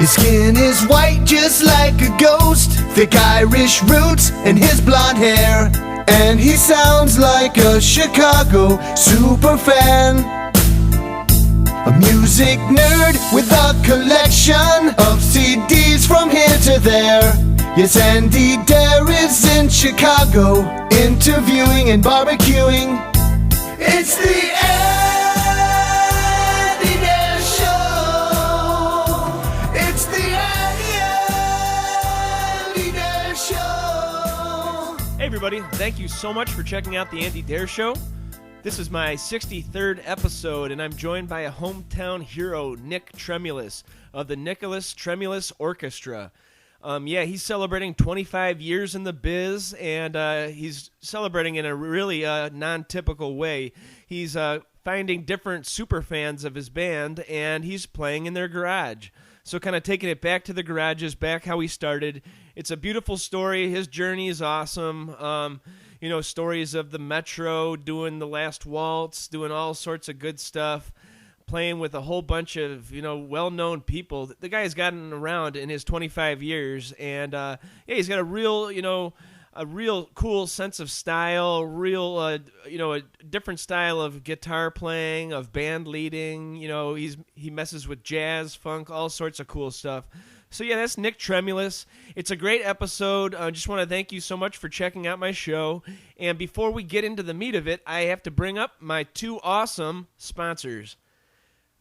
His skin is white just like a ghost, thick Irish roots and his blonde hair. And he sounds like a Chicago superfan, a music nerd with a collection of CDs from here to there. Yes, Andy Dare is in Chicago, interviewing and barbecuing. It's the Andy Dare Show. It's the Andy Dare Show. Hey everybody, thank you so much for checking out the Andy Dare Show. This is my 63rd episode, and I'm joined by a hometown hero, Nick Tremulis, of the Nicholas Tremulis Orchestra. He's celebrating 25 years in the biz, and he's celebrating in a really non-typical way. He's finding different super fans of his band, and he's playing in their garage. So kind of taking it back to the garages, back how he started. It's a beautiful story. His journey is awesome. Stories of the Metro, doing the Last Waltz, doing all sorts of good stuff, playing with a whole bunch of, well-known people. The guy's gotten around in his 25 years, and he's got a real cool sense of style, a different style of guitar playing, of band leading. He messes with jazz, funk, all sorts of cool stuff. So yeah, that's Nick Tremulis. It's a great episode. I just want to thank you so much for checking out my show. And before we get into the meat of it, I have to bring up my two awesome sponsors.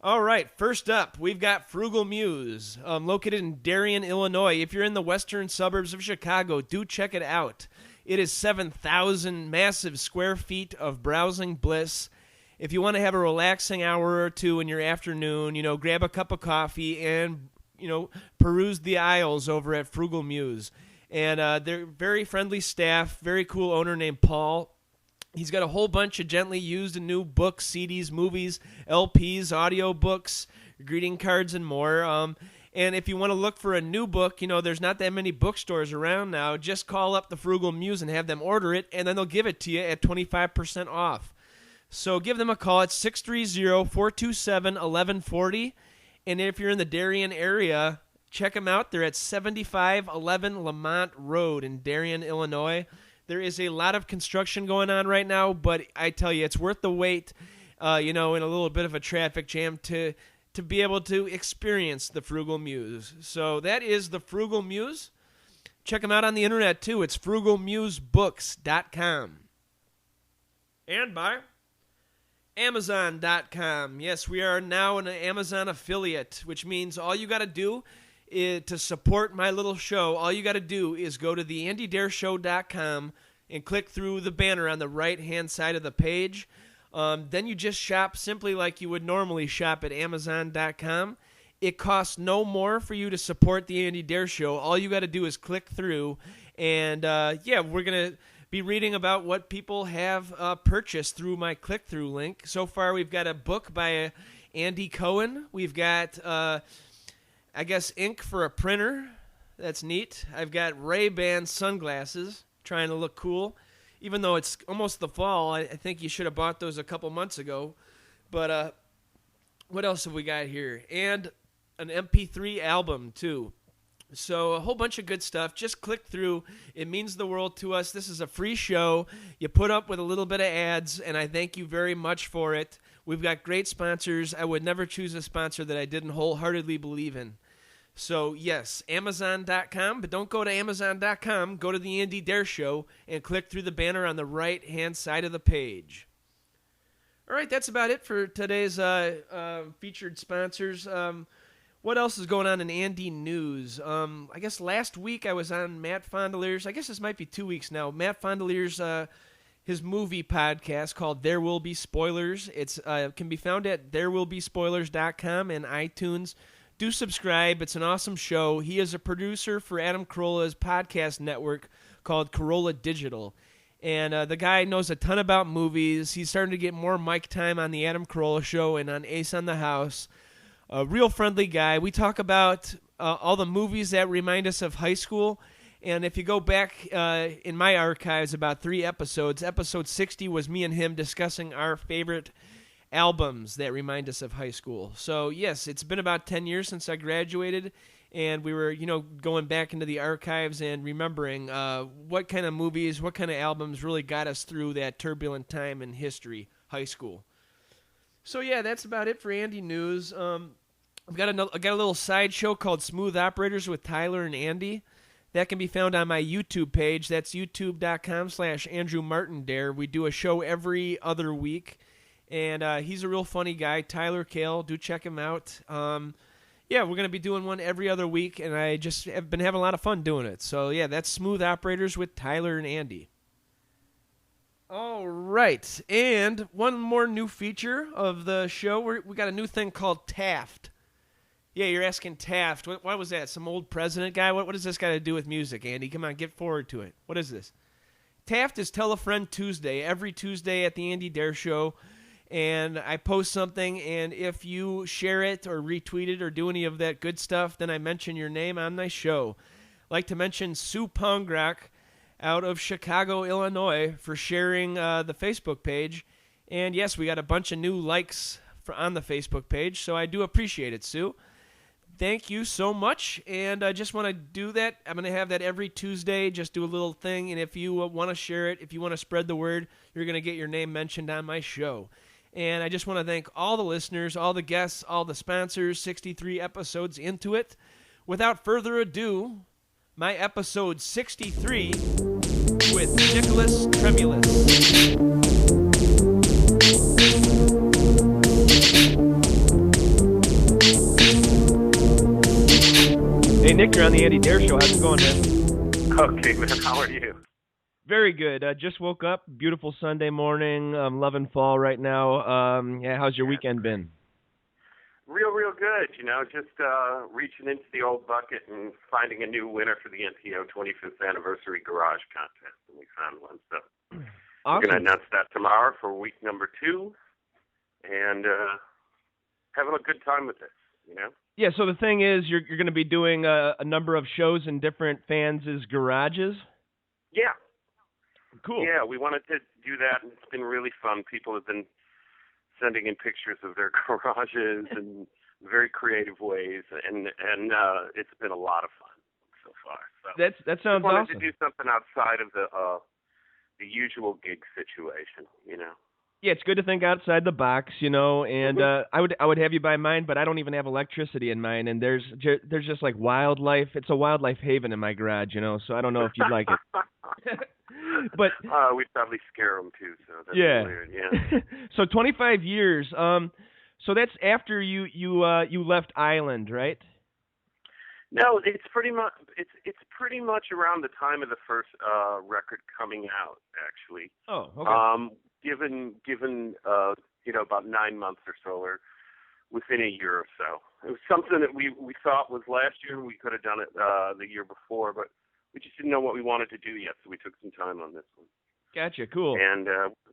All right, first up, we've got Frugal Muse, located in Darien, Illinois. If you're in the western suburbs of Chicago, do check it out. It is 7,000 massive square feet of browsing bliss. If you want to have a relaxing hour or two in your afternoon, grab a cup of coffee and peruse the aisles over at Frugal Muse. And they're very friendly staff, very cool owner named Paul. He's got a whole bunch of gently used and new books, CDs, movies, LPs, audiobooks, greeting cards, and more. And if you want to look for a new book, there's not that many bookstores around now. Just call up the Frugal Muse and have them order it, and then they'll give it to you at 25% off. So give them a call at 630-427-1140. And if you're in the Darien area, check them out. They're at 7511 Lamont Road in Darien, Illinois. There is a lot of construction going on right now, but I tell you, it's worth the wait, in a little bit of a traffic jam to be able to experience the Frugal Muse. So that is the Frugal Muse. Check them out on the internet, too. It's frugalmusebooks.com. And by Amazon.com. Yes, we are now an Amazon affiliate, which means all you got to do to support my little show, all you got to do is go to theandydareshow.com and click through the banner on the right-hand side of the page. Then you just shop simply like you would normally shop at Amazon.com. It costs no more for you to support the Andy Dare Show. All you got to do is click through, and we're going to be reading about what people have purchased through my click-through link. So far, we've got a book by Andy Cohen. We've got, ink for a printer. That's neat. I've got Ray-Ban sunglasses, trying to look cool. Even though it's almost the fall, I think you should have bought those a couple months ago. But what else have we got here? And an MP3 album, too. So a whole bunch of good stuff. Just click through. It means the world to us. This is a free show. You put up with a little bit of ads, and I thank you very much for it. We've got great sponsors. I would never choose a sponsor that I didn't wholeheartedly believe in. So, yes, Amazon.com, but don't go to Amazon.com. Go to the Andy Dare Show and click through the banner on the right-hand side of the page. All right, that's about it for today's featured sponsors. What else is going on in Andy News? I guess last week I was on Matt Fondelier's. I guess this might be 2 weeks now. Matt Fondelier's his movie podcast called There Will Be Spoilers. It's can be found at therewillbespoilers.com and iTunes. Do subscribe. It's an awesome show. He is a producer for Adam Carolla's podcast network called Carolla Digital. And the guy knows a ton about movies. He's starting to get more mic time on the Adam Carolla Show and on Ace on the House. A real friendly guy. We talk about all the movies that remind us of high school. And if you go back in my archives about 3 episodes, episode 60 was me and him discussing our favorite albums that remind us of high school. So, yes, it's been about 10 years since I graduated, and we were, going back into the archives and remembering what kind of movies, what kind of albums really got us through that turbulent time in history, high school. So yeah, that's about it for Andy News. I got a little sideshow called Smooth Operators with Tyler and Andy. That can be found on my YouTube page. That's youtube.com/AndrewMartinDare. We do a show every other week, and he's a real funny guy, Tyler Kale. Do check him out. Yeah, we're going to be doing one every other week, and I just have been having a lot of fun doing it. So, yeah, that's Smooth Operators with Tyler and Andy. All right, and one more new feature of the show. We got a new thing called Taft. Yeah, you're asking Taft. What was that, some old president guy? What does this got to do with music, Andy? Come on, get forward to it. What is this? Taft is Tell a Friend Tuesday, every Tuesday at the Andy Dare Show. And I post something, and if you share it or retweet it or do any of that good stuff, then I mention your name on my show. I'd like to mention Sue Pongrock out of Chicago, Illinois, for sharing the Facebook page. And yes, we got a bunch of new likes on the Facebook page, so I do appreciate it, Sue. Thank you so much, and I just want to do that. I'm going to have that every Tuesday, just do a little thing, and if you want to share it, if you want to spread the word, you're going to get your name mentioned on my show. And I just want to thank all the listeners, all the guests, all the sponsors, 63 episodes into it. Without further ado, my episode 63 with Nicholas Tremulis. Hey, Nick, you're on the Andy Dare Show. How's it going, man? Okay, man. How are you? Very good. Just woke up. Beautiful Sunday morning. I'm loving fall right now. Yeah, how's your weekend been? Real good. Just reaching into the old bucket and finding a new winner for the NPO 25th anniversary garage contest, and we found one. So Awesome. We're going to announce that tomorrow for week number 2, and having a good time with this. Yeah. So the thing is, you're going to be doing a number of shows in different fans' garages. Yeah. Cool. Yeah, we wanted to do that, and it's been really fun. People have been sending in pictures of their garages in very creative ways, and it's been a lot of fun so far. So that sounds wanted awesome. to do something outside of the usual gig situation, Yeah, it's good to think outside the box, and I would have you by mine, but I don't even have electricity in mine, and there's just like wildlife. It's a wildlife haven in my garage, so I don't know if you'd like it. But we'd probably scare them too, so that's weird. Yeah. So 25 years. So that's after you left Island, right? No, it's pretty much around the time of the first record coming out, actually. Oh, okay. Given about 9 months or so, or within a year or so. It was something that we thought was last year. We could have done it the year before, but we just didn't know what we wanted to do yet, so we took some time on this one. Gotcha, cool. And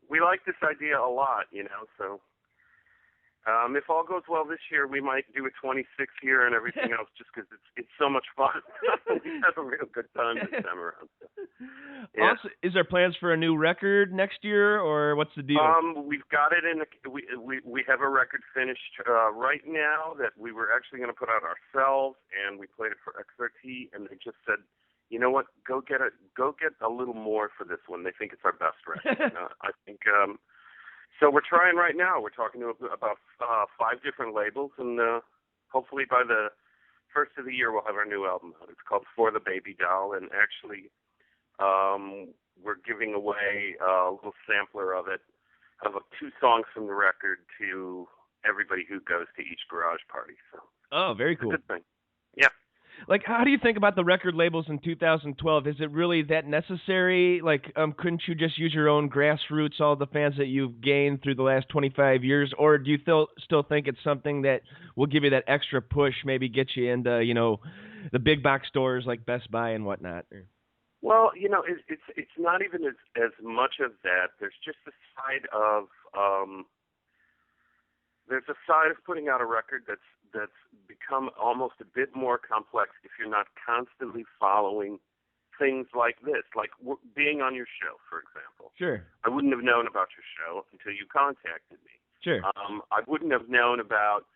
we like this idea a lot, so if all goes well this year, we might do a 26th year and everything else, just because it's so much fun. We have a real good time this time around. Yeah. Also, is there plans for a new record next year, or what's the deal? We've got it in. We have a record finished right now that we were actually going to put out ourselves, and we played it for XRT, and they just said, you know what, go get a little more for this one. They think it's our best record. I think. So we're trying right now. We're talking to about 5 different labels, and hopefully by the first of the year we'll have our new album out. It's called For the Baby Doll, and actually we're giving away a little sampler of it, of 2 songs from the record to everybody who goes to each garage party. So oh, very cool. It's a good thing. Yeah. Like, how do you think about the record labels in 2012? Is it really that necessary? Like, couldn't you just use your own grassroots, all the fans that you've gained through the last 25 years? Or do you still think it's something that will give you that extra push, maybe get you into, the big box stores like Best Buy and whatnot? Well, it's not even as much of that. There's just a side of putting out a record that's become almost a bit more complex if you're not constantly following things like this, like being on your show, for example. Sure. I wouldn't have known about your show until you contacted me. Sure. I wouldn't have known about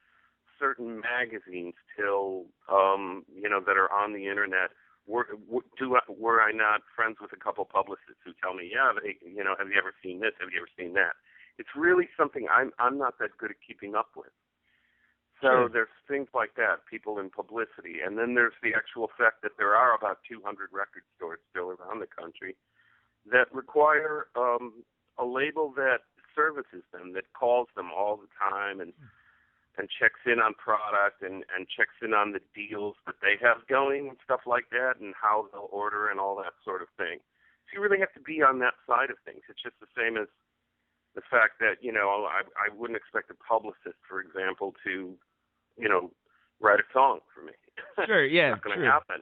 certain magazines till that are on the internet. Were I not friends with a couple publicists who tell me, yeah, have you ever seen this? Have you ever seen that? It's really something I'm not that good at keeping up with. So there's things like that, people in publicity, and then there's the actual fact that there are about 200 record stores still around the country that require a label that services them, that calls them all the time and checks in on product and checks in on the deals that they have going and stuff like that and how they'll order and all that sort of thing. So you really have to be on that side of things. It's just the same as the fact that, I wouldn't expect a publicist, for example, to, write a song for me. Sure, yeah. It's not going to happen,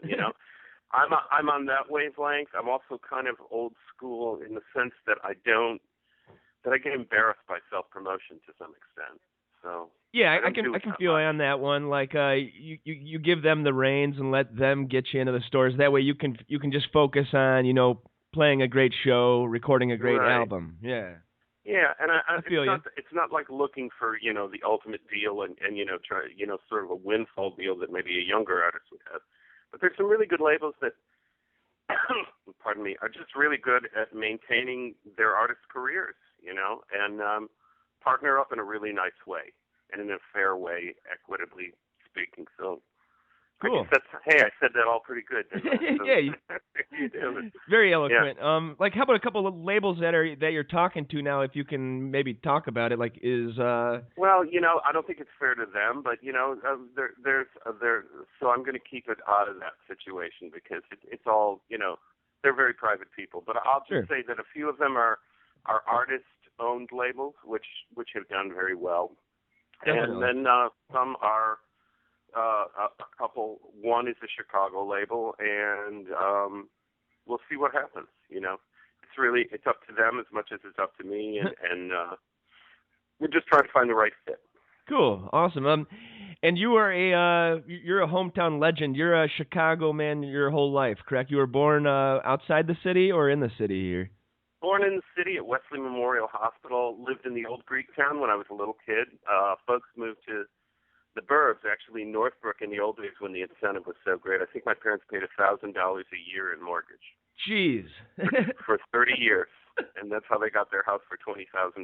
I'm on that wavelength. I'm also kind of old school in the sense that I get embarrassed by self-promotion to some extent. So yeah, I can feel on that one. Like you give them the reins and let them get you into the stores. That way you can just focus on playing a great show, recording a great album. Yeah. Yeah, and I feel it's not like looking for the ultimate deal and try sort of a windfall deal that maybe a younger artist would have. But there's some really good labels that, pardon me, are just really good at maintaining their artists' careers, and partner up in a really nice way and in a fair way, equitably speaking. So, cool. I said that all pretty good, didn't I? So, yeah, you did. Very eloquent. Yeah. Like, how about a couple of labels that you're talking to now? If you can maybe talk about it, like Well, I don't think it's fair to them, but so I'm going to keep it out of that situation because it's all they're very private people. But I'll just say that a few of them are artist-owned labels, which have done very well, Definitely. and then some are. A couple. One is a Chicago label, and we'll see what happens. It's up to them as much as it's up to me, and we're just trying to find the right fit. Cool, awesome. And you are you're a hometown legend. You're a Chicago man your whole life, correct? You were born outside the city or in the city here? Born in the city at Wesley Memorial Hospital. Lived in the old Greek town when I was a little kid. Folks moved to the burbs, actually Northbrook, in the old days when the incentive was so great. I think my parents paid $1,000 a year in mortgage. Jeez. for 30 years, and that's how they got their house for $20,000.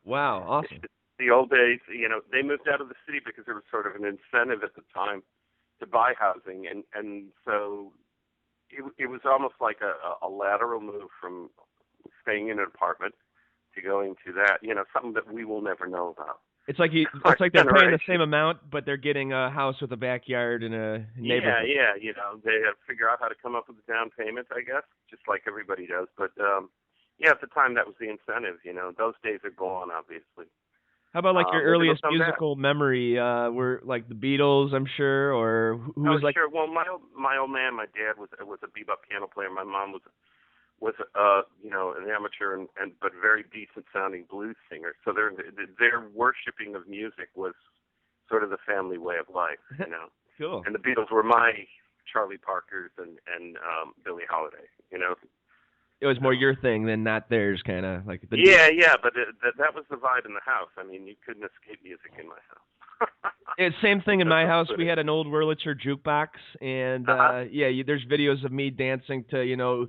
Wow, awesome. The old days, they moved out of the city because there was sort of an incentive at the time to buy housing, and so it was almost like a lateral move from staying in an apartment to going to that. Something that we will never know about. It's like they're paying the same amount, but they're getting a house with a backyard and a neighborhood. Yeah. They have to figure out how to come up with a down payment, I guess, just like everybody does. But at the time that was the incentive. Those days are gone, obviously. How about like your earliest musical memory? Were like the Beatles, I'm sure, or who was like? Sure. Well, my old man, my dad was a bebop piano player. My mom was an amateur but very decent sounding blues singer. So their worshiping of music was sort of the family way of life, Cool. And the Beatles were my Charlie Parkers and Billie Holiday, It was more your thing than not theirs, kind of like. Yeah, but that was the vibe in the house. I mean, you couldn't escape music in my house. It's same thing in my house. We had an old Wurlitzer jukebox, and there's videos of me dancing to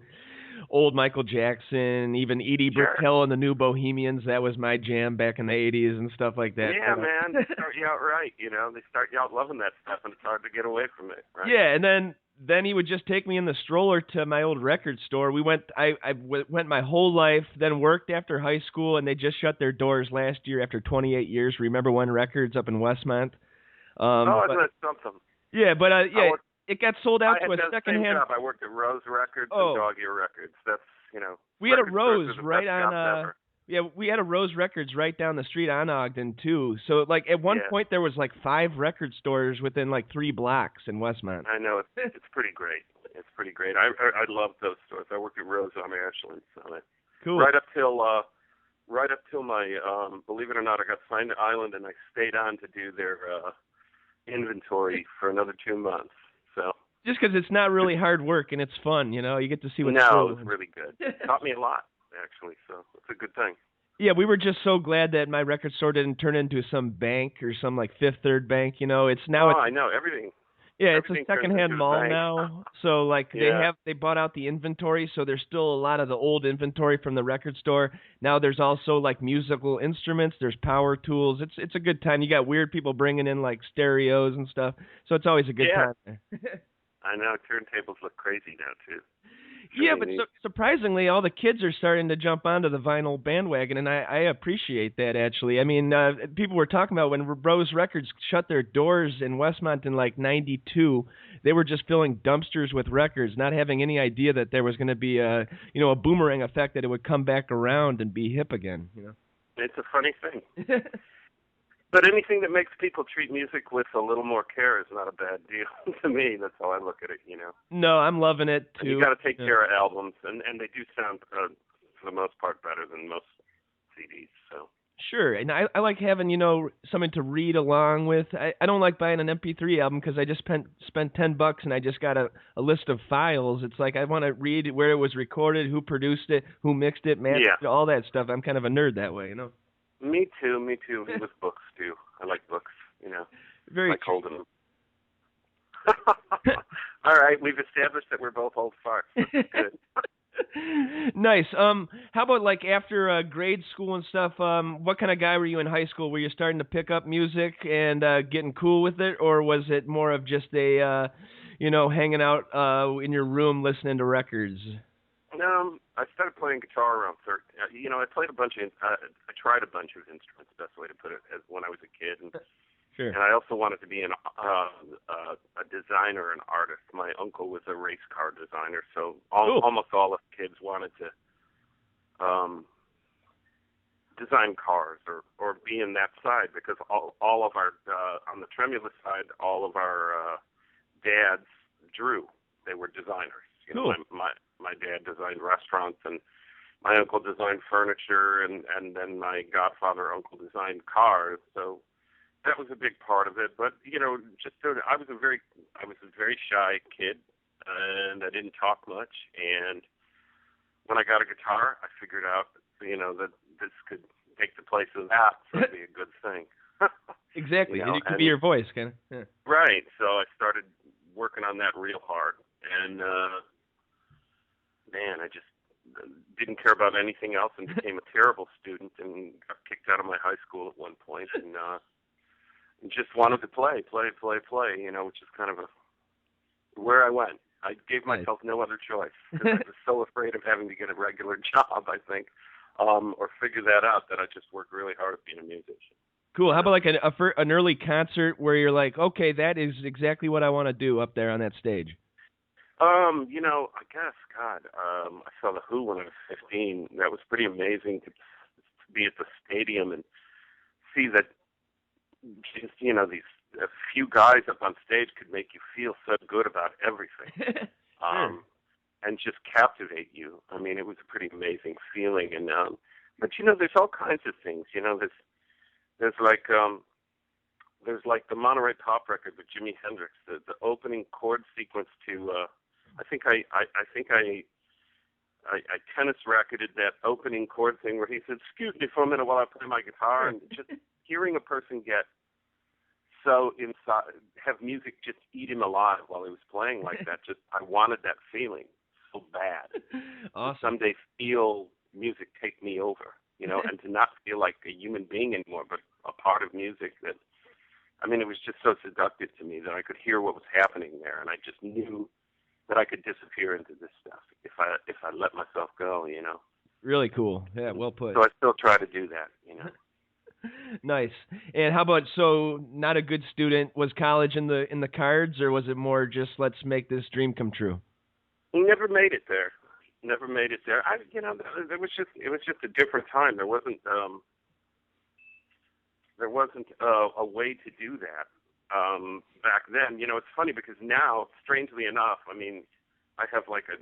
old Michael Jackson, even Edie Brickell and the New Bohemians. That was my jam back in the 80s and stuff like that. Yeah, man, they start you out right. They start you out loving that stuff, and it's hard to get away from it, right? Yeah, and then he would just take me in the stroller to my old record store. I went my whole life, then worked after high school, and they just shut their doors last year after 28 years. Remember One Records up in Westmont? That's something. Yeah, but it got sold out to a secondhand. I worked at Rose Records and Dog Ear Records. That's We had a Rose right on. We had a Rose Records right down the street on Ogden too. So like at one point there was like 5 record stores within like 3 blocks in Westmont. I know it's pretty great. It's pretty great. I loved those stores. I worked at Rose on Ashland. So cool. Right up till my believe it or not, I got signed to Island and I stayed on to do their inventory for another 2 months. So just because it's not really hard work and it's fun, you get to see what's No, cool. it was really good. It taught me a lot, actually, so it's a good thing. Yeah, we were just so glad that my record store didn't turn into some bank or some like Fifth Third Bank. You know, it's now Oh, it's I know everything. yeah, it's a Everything turns secondhand into a mall bank. now. So like Yeah. they bought out the inventory, so there's still a lot of the old inventory from the record store. Now there's also like musical instruments, there's power tools. It's a good time. You got weird people bringing in like stereos and stuff. So it's always a good Yeah. time there. I know turntables look crazy now too. It's Yeah, really but neat. surprisingly, all the kids are starting to jump onto the vinyl bandwagon, and I appreciate that, actually. I mean, people were talking about when Rose Records shut their doors in Westmont in, like, '92, they were just filling dumpsters with records, not having any idea that there was going to be a boomerang effect, that it would come back around and be hip again, It's a funny thing. But anything that makes people treat music with a little more care is not a bad deal to me. That's how I look at it. No, I'm loving it, too. And you got to take care of albums, and they do sound, for the most part, better than most CDs. So. Sure, and I like having, something to read along with. I don't like buying an MP3 album because I just spent $10 and I just got a list of files. It's like I want to read where it was recorded, who produced it, who mixed it, mastered it, all that stuff. I'm kind of a nerd that way. Me too. With books too. I like books. Very like holding them. All right, we've established that we're both old farts. That's good. Nice. How about like after grade school and stuff? What kind of guy were you in high school? Were you starting to pick up music and getting cool with it, or was it more of just a hanging out in your room listening to records? I started playing guitar around 13. I played I tried a bunch of instruments. Best way to put it, when I was a kid, and sure. And I also wanted to be a designer, an artist. My uncle was a race car designer, so almost all of the kids wanted to design cars or be in that side, because all of our on the Tremulis side, all of our dads drew. They were designers. Cool. My dad designed restaurants, and my uncle designed furniture, and then my godfather uncle designed cars. So that was a big part of it. But I was a very shy kid, and I didn't talk much. And when I got a guitar, I figured out that this could take the place of that, so it'd be a good thing. Exactly. It could be your voice, kind of. Yeah. Right. So I started working on that real hard, and I just didn't care about anything else and became a terrible student and got kicked out of my high school at one point, and just wanted to play, which is kind of where I went. I gave myself no other choice, because I was so afraid of having to get a regular job, I think, or figure that out, that I just worked really hard at being a musician. Cool. How about like an early concert where you're like, okay, that is exactly what I want to do up there on that stage? I guess, I saw The Who when I was 15. That was pretty amazing to be at the stadium and see that just, these a few guys up on stage could make you feel so good about everything. Sure. And just captivate you. I mean, it was a pretty amazing feeling. And but there's all kinds of things. There's like the Monterey Pop record with Jimi Hendrix, the opening chord sequence to I think I tennis racketed that opening chord thing where he said, "Excuse me for a minute while I play my guitar," and just hearing a person get so inside, have music just eat him alive while he was playing like that. Just I wanted that feeling so bad. Awesome. Someday feel music take me over, and to not feel like a human being anymore, but a part of music that, it was just so seductive to me that I could hear what was happening there, and I just knew that I could disappear into this stuff if I let myself go, Really cool. Yeah, well put. So I still try to do that, Nice. And how about, so not a good student, was college in the cards, or was it more just let's make this dream come true? Never made it there. It was just a different time. There wasn't a way to do that back then. It's funny because now, strangely enough, I have like a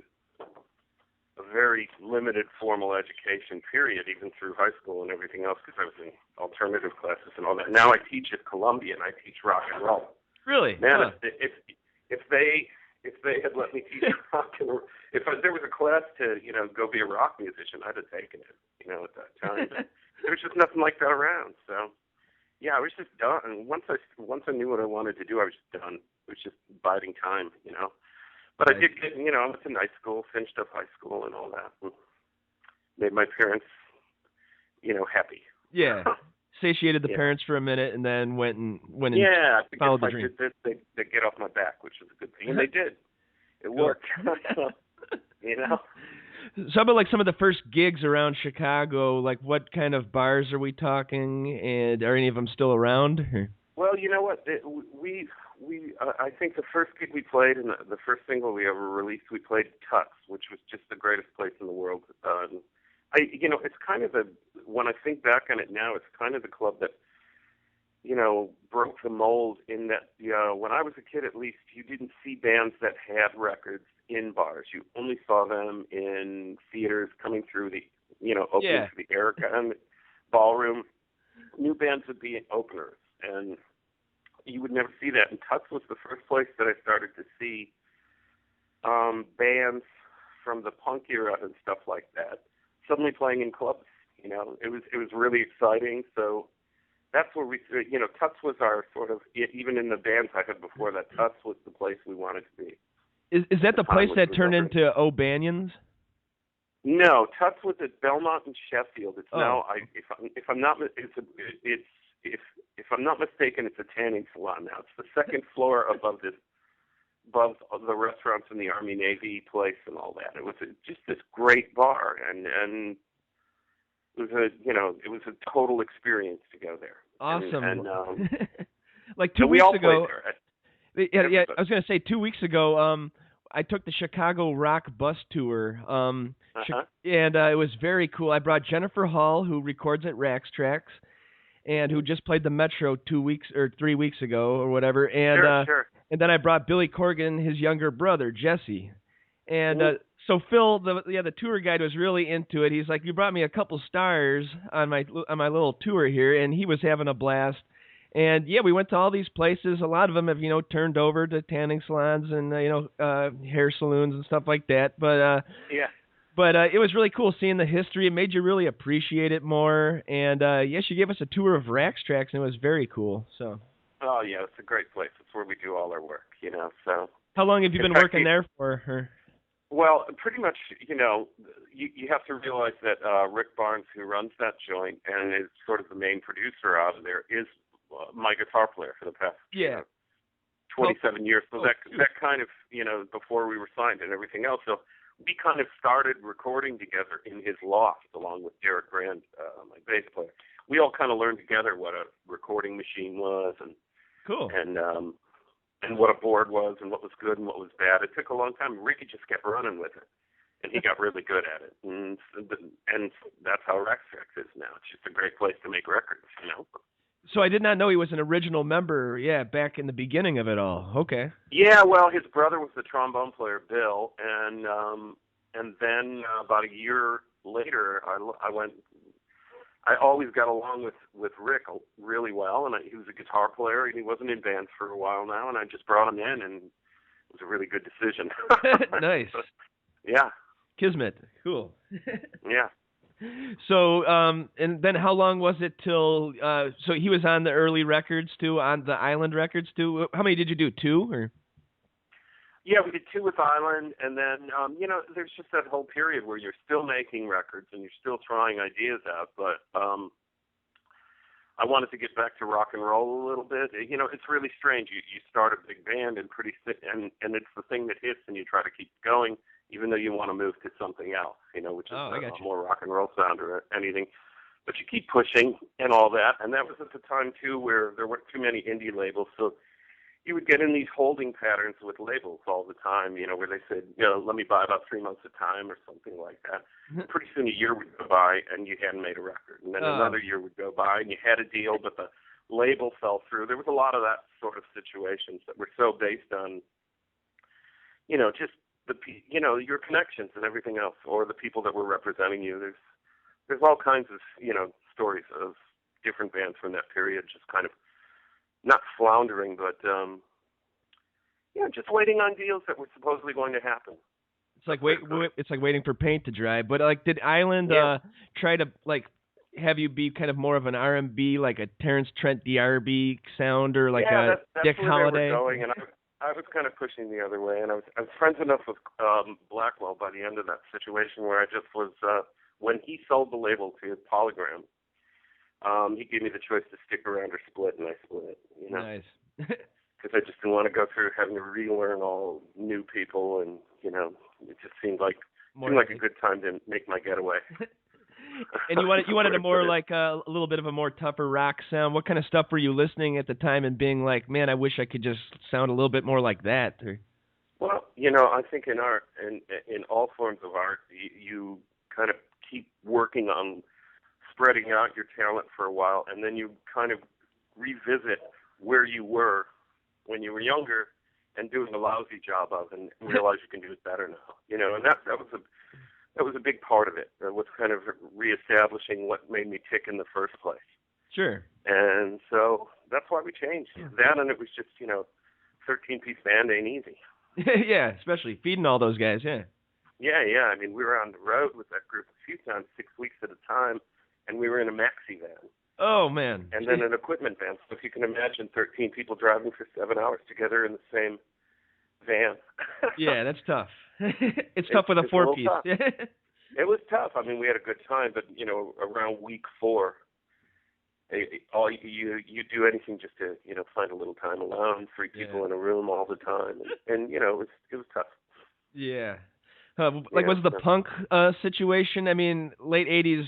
very limited formal education period, even through high school and everything else, because I was in alternative classes and all that. Now I teach at Columbia, and I teach rock and roll. Really? Man, Huh. if they had let me teach rock, if there was a class to, go be a rock musician, I'd have taken it, at that time. But there was just nothing like that around. So, yeah, I was just done. And once I knew what I wanted to do, I was just done. It was just biding time, But I did get, I went to night school, finished up high school and all that, and made my parents, happy. Yeah. Satiated the parents for a minute, and then went and yeah, followed the if I dream. did this, they'd get off my back, which was a good thing, and they did. It worked. Some of the first gigs around Chicago, like what kind of bars are we talking, and are any of them still around? Well, you know what? I think the first gig we played and the first single we ever released, we played Tuts, which was just the greatest place in the world. It's kind of when I think back on it now, it's kind of the club that, broke the mold in that, when I was a kid, at least, you didn't see bands that had records in bars. You only saw them in theaters coming through the, opening for the Erica and Ballroom. New bands would be openers, and you would never see that. And Tuts was the first place that I started to see bands from the punk era and stuff like that suddenly playing in clubs. It was really exciting. So that's where we, Tuts was our sort of, even in the bands I had before that, Tuts was the place we wanted to be. Is that the place that turned into O'Banion's? No, Tuts was at Belmont and Sheffield. It's now, if I'm not mistaken, it's a tanning salon now. It's the second floor above the restaurants in the Army Navy place and all that. It was just this great bar, and it was a total experience to go there. Awesome. And like 2 we weeks all ago. played there. Yeah. I was going to say 2 weeks ago. I took the Chicago Rock Bus Tour. And it was very cool. I brought Jennifer Hall, who records at Rax Tracks, and who just played the Metro 2 weeks or 3 weeks ago or whatever. And Sure. And then I brought Billy Corgan, his younger brother, Jesse. And so Phil, the tour guide, was really into it. He's like, "You brought me a couple stars on my little tour here," and he was having a blast. And yeah, we went to all these places. A lot of them have turned over to tanning salons and hair saloons and stuff like that. But But it was really cool seeing the history. It made you really appreciate it more. And she gave us a tour of Rax Tracks, and it was very cool. So. Oh yeah, it's a great place. It's where we do all our work. So. How long have you been working there for? Her? Well, pretty much, you have to realize that Rick Barnes, who runs that joint and is sort of the main producer out of there, is my guitar player for the past 27 years. So that kind of, before we were signed and everything else. So we kind of started recording together in his loft along with Derek Grand, my bass player. We all kind of learned together what a recording machine was and and what a board was and what was good and what was bad. It took a long time. Ricky just kept running with it, and he got really good at it. And that's how Rax Tracks is now. It's just a great place to make records, So I did not know he was an original member, back in the beginning of it all. Okay. Yeah, well, his brother was the trombone player, Bill, and then about a year later, I always got along with Rick really well, and he was a guitar player, and he wasn't in bands for a while now, and I just brought him in, and it was a really good decision. Nice. Yeah. Kismet. Cool. Yeah. So, and then how long was it till, so he was on the early records too, on the Island records too? How many did you do, 2? Or? Yeah, we did 2 with Island, and then, there's just that whole period where you're still making records and you're still trying ideas out, but I wanted to get back to rock and roll a little bit. It's really strange. You start a big band and and it's the thing that hits and you try to keep going, even though you want to move to something else, which is a more rock and roll sound or anything. But you keep pushing and all that, and that was at the time, too, where there weren't too many indie labels, so you would get in these holding patterns with labels all the time, where they said, let me buy about 3 months at a time or something like that. Pretty soon a year would go by and you hadn't made a record. And then another year would go by and you had a deal, but the label fell through. There was a lot of that sort of situations that were so based on, just your connections and everything else, or the people that were representing you. There's all kinds of, stories of different bands from that period just kind of not floundering, but just waiting on deals that were supposedly going to happen. It's like it's like waiting for paint to dry. But like, did Island try to like have you be kind of more of an R&B, like a Terrence Trent D'Arby sound, or like a that's Dick where Holiday? they were going, and I was kind of pushing the other way, and I was friends enough with Blackwell by the end of that situation where I just was when he sold the label to Polygram, he gave me the choice to stick around or split, and I split. You know, Nice. because I just didn't want to go through having to relearn all new people, and it just seemed like a good time to make my getaway. And you wanted a more like a little bit of a more tougher rock sound. What kind of stuff were you listening at the time and being like, man, I wish I could just sound a little bit more like that? Or... Well, I think in art, in all forms of art, you kind of keep working on spreading out your talent for a while, and then you kind of revisit where you were when you were younger and doing a lousy job of, and realize you can do it better now. And that was a big part of it. It was kind of reestablishing what made me tick in the first place. Sure. And so that's why we changed. That, and it was just, 13-piece band ain't easy. Yeah, especially feeding all those guys, yeah. Yeah. I mean, we were on the road with that group a few times, 6 weeks at a time, and we were in a maxi van. Oh, man. And then an equipment van. So if you can imagine 13 people driving for 7 hours together in the same van. Yeah, that's tough. It's tough with a 4-piece. It was tough. I mean, we had a good time, but around week 4, all you do anything just to find a little time alone. 3 people in a room all the time, and it was tough. Yeah. Was the punk situation? I mean, late '80s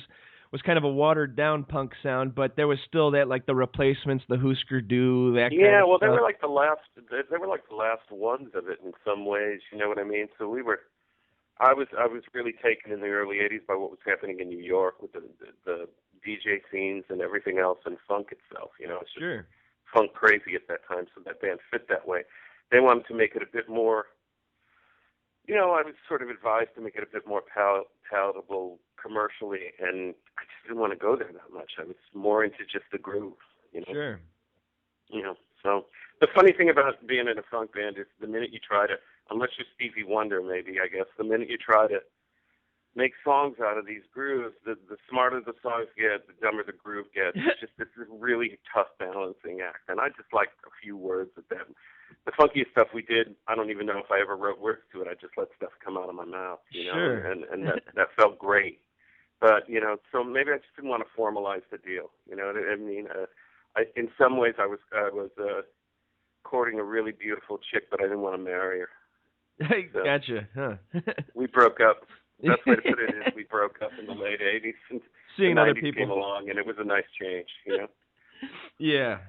was kind of a watered down punk sound, but there was still that, like the Replacements, the Husker Du, that kind of stuff. They were like the last. They were like the last ones of it in some ways. You know what I mean? So I was really taken in the early '80s by what was happening in New York with the DJ scenes and everything else, and funk itself. It's just funk crazy at that time. So that band fit that way. They wanted to make it a bit more. I was sort of advised to make it a bit more palatable commercially, and I just didn't want to go there that much. I was more into just the groove. Sure. So the funny thing about being in a funk band is the minute you try to, unless you're Stevie Wonder maybe, I guess, the minute you try to make songs out of these grooves, the smarter the songs get, the dumber the groove gets. It's this really tough balancing act. And I just like a few words of them. The funkiest stuff we did, I don't even know if I ever wrote words to it. I just let stuff come out of my mouth, Sure. and that felt great. But, so maybe I just didn't want to formalize the deal. You know what I mean? In some ways I was courting a really beautiful chick, but I didn't want to marry her. So Gotcha. Huh. we broke up. The best way to put it is we broke up in the late 80s. And seeing the other 90s people came along, and it was a nice change, Yeah.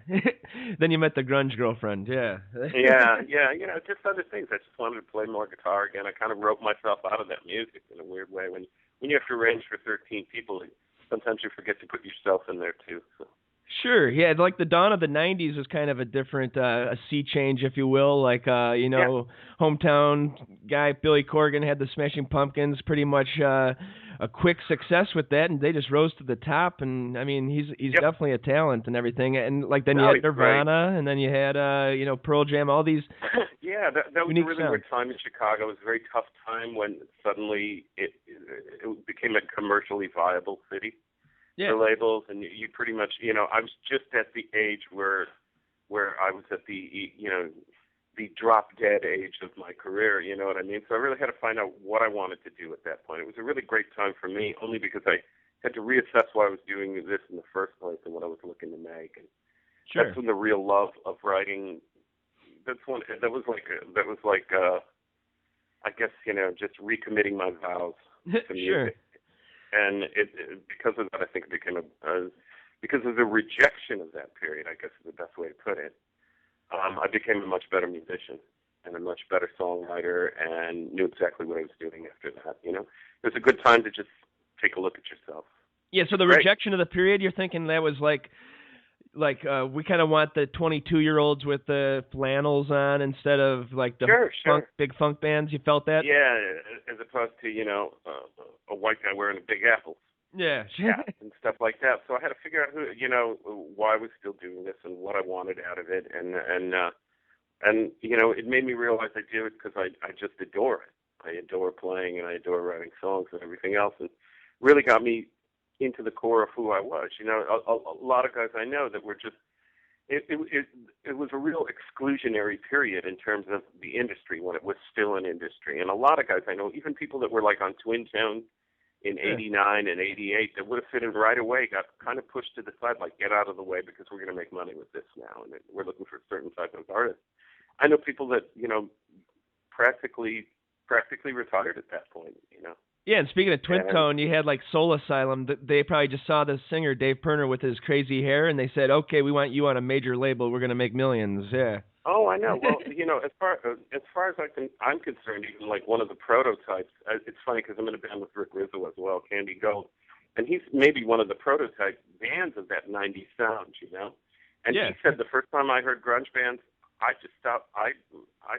Then you met the grunge girlfriend, yeah. Yeah, just other things. I just wanted to play more guitar again. I kind of wrote myself out of that music in a weird way. When you have to arrange for 13 people, sometimes you forget to put yourself in there too. So. Sure, yeah, like the dawn of the '90s was kind of a different, a sea change, if you will. Like, hometown guy Billy Corgan had the Smashing Pumpkins, pretty much a quick success with that, and they just rose to the top. And I mean, he's definitely a talent and everything. And like then you had Nirvana, and then you had Pearl Jam, all these. Yeah, that was a really sounds. weird time in Chicago. It was a very tough time when suddenly it became a commercially viable city. Yeah. The labels, and you pretty much, I was just at the age where I was at the, the drop dead age of my career, you know what I mean? So I really had to find out what I wanted to do at that point. It was a really great time for me, only because I had to reassess why I was doing this in the first place and what I was looking to make. And that's when the real love of writing. That was like I guess just recommitting my vows to music. Sure. And because of that, I think it became because of the rejection of that period, I guess is the best way to put it, I became a much better musician and a much better songwriter and knew exactly what I was doing after that, It was a good time to just take a look at yourself. Yeah, so the rejection of the period, you're thinking that was like we kind of want the 22-year-olds with the flannels on instead of like the big funk bands. You felt that? Yeah, as opposed to a white guy wearing a Big Apple. Yeah, and stuff like that. So I had to figure out why I was still doing this and what I wanted out of it, and And, you know, it made me realize I do it because I just adore it. I adore playing and I adore writing songs and everything else, and really got me into the core of who I was. You know, a lot of guys I know that were just, it was a real exclusionary period in terms of the industry when it was still an industry. And a lot of guys I know, even people that were like on Twin Town in 89 and 88, that would have fit in right away, got kind of pushed to the side, like, get out of the way because we're going to make money with this now, and we're looking for a certain type of artist. I know people that, you know, practically retired at that point, you know. Yeah, and speaking of Twin Tone, you had like Soul Asylum. They probably just saw the singer Dave Pirner with his crazy hair, and they said, "Okay, we want you on a major label. We're going to make millions." Yeah. Oh, I know. Well, you know, as far as I'm concerned, even like one of the prototypes. It's funny because I'm in a band with Rick Rizzo as well, Candy Gold, and he's maybe one of the prototype bands of that '90s sound, you know. And he said the first time I heard grunge bands, I just stopped. I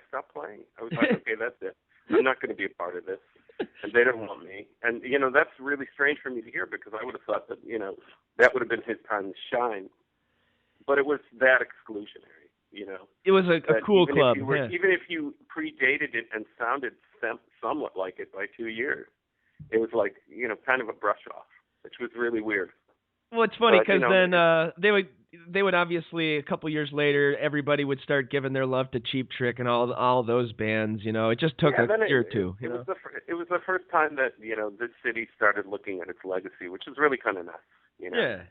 stopped playing. I was like, okay, that's it. I'm not going to be a part of this. And they don't want me. And, you know, that's really strange for me to hear because I would have thought that, you know, that would have been his time to shine. But it was that exclusionary, you know. It was a cool club. Even if you predated it and sounded somewhat like it by 2 years, it was like, you know, kind of a brush off, which was really weird. Well, it's funny because then they would obviously a couple years later everybody would start giving their love to Cheap Trick and all those bands. You know, it just took a year or two. It was the first time that, you know, this city started looking at its legacy, which is really kind of nice. You know? Yeah.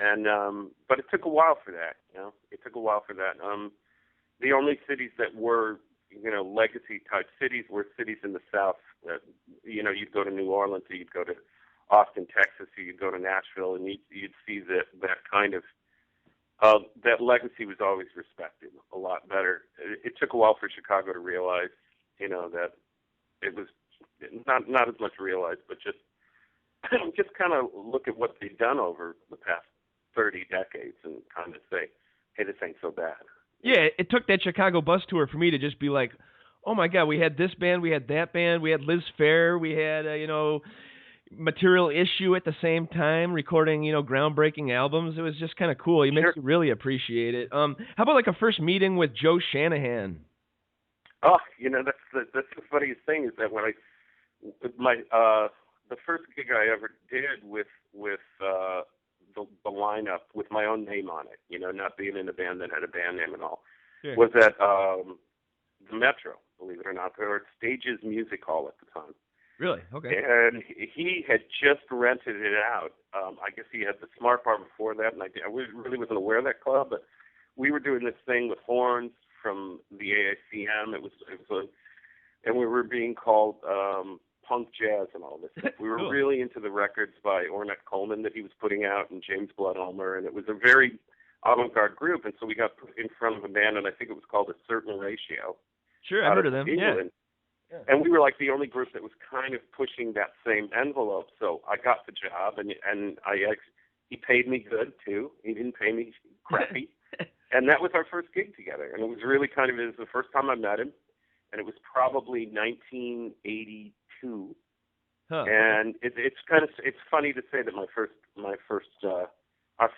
And but it took a while for that. You know, it took a while for that. The only cities that were, you know, legacy type cities were cities in the South. You know, you'd go to New Orleans, or you'd go to Austin, Texas, or you'd go to Nashville, and you'd see that kind of that legacy was always respected a lot better. It took a while for Chicago to realize, you know, that it was not as much realized, but just kind of look at what they've done over the past 30 decades and kind of say, hey, this ain't so bad. Yeah, it took that Chicago bus tour for me to just be like, oh my God, we had this band, we had that band, we had Liz Phair, we had, you know, Material Issue at the same time, recording, you know, groundbreaking albums. It was just kind of cool. It makes you really appreciate it. How about like a first meeting with Joe Shanahan? Oh, you know, that's the funniest thing is that when the first gig I ever did with the lineup with my own name on it, you know, not being in a band that had a band name and all, was at the Metro, believe it or not, or at Stages Music Hall at the time. Really? Okay. And he had just rented it out. I guess he had the Smart Bar before that, and I really wasn't aware of that club, but we were doing this thing with horns from the AICM. It was and we were being called punk jazz and all this stuff. We were really into the records by Ornette Coleman that he was putting out and James Bloodhomer, and it was a very avant-garde group, and so we got put in front of a band, and I think it was called A Certain Ratio. Sure, I heard of them. England. Yeah. And we were like the only group that was kind of pushing that same envelope. So I got the job, and he paid me good too. He didn't pay me crappy, and that was our first gig together. And it was really it was the first time I met him, and it was probably 1982. Huh. And it's funny to say that our